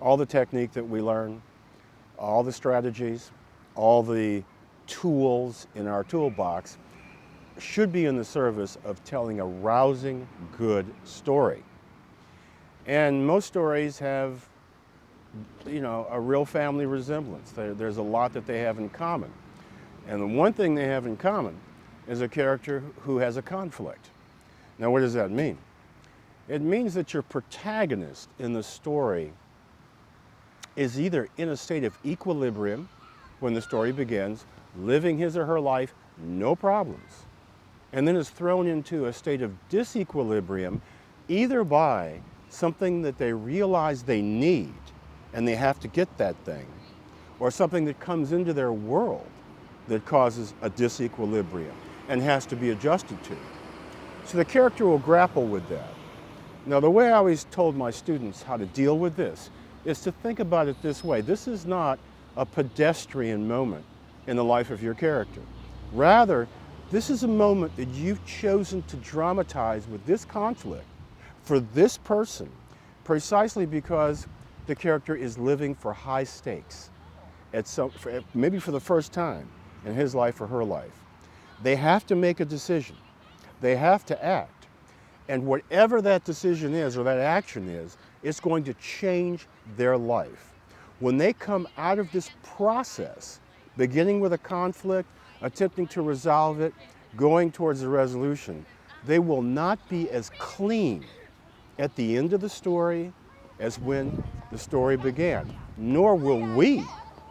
all the technique that we learn, all the strategies, all the tools in our toolbox should be in the service of telling a rousing, good story. And most stories have, a real family resemblance. There's a lot that they have in common. And the one thing they have in common is a character who has a conflict. Now, what does that mean? It means that your protagonist in the story is either in a state of equilibrium when the story begins, living his or her life, no problems, and then is thrown into a state of disequilibrium either by something that they realize they need and they have to get that thing, or something that comes into their world that causes a disequilibrium and has to be adjusted to. So the character will grapple with that. Now, the way I always told my students how to deal with this is to think about it this way. This is not a pedestrian moment in the life of your character. Rather, this is a moment that you've chosen to dramatize with this conflict for this person, precisely because the character is living for high stakes, maybe for the first time in his life or her life. They have to make a decision. They have to act. And whatever that decision is or that action is, it's going to change their life. When they come out of this process, beginning with a conflict, attempting to resolve it, going towards a resolution, they will not be as clean at the end of the story as when the story began. Nor will we,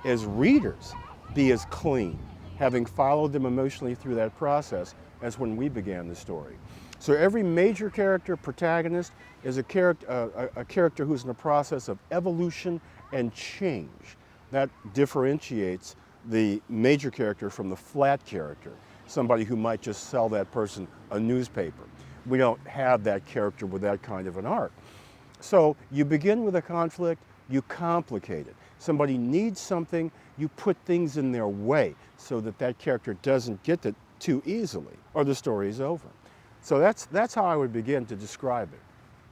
as readers, be as clean, having followed them emotionally through that process, as when we began the story. So every major character, protagonist, is a character who's in the process of evolution and change. That differentiates the major character from the flat character, somebody who might just sell that person a newspaper. We don't have that character with that kind of an arc. So you begin with a conflict, you complicate it. Somebody needs something, you put things in their way so that that character doesn't get it too easily, or the story is over. So that's how I would begin to describe it.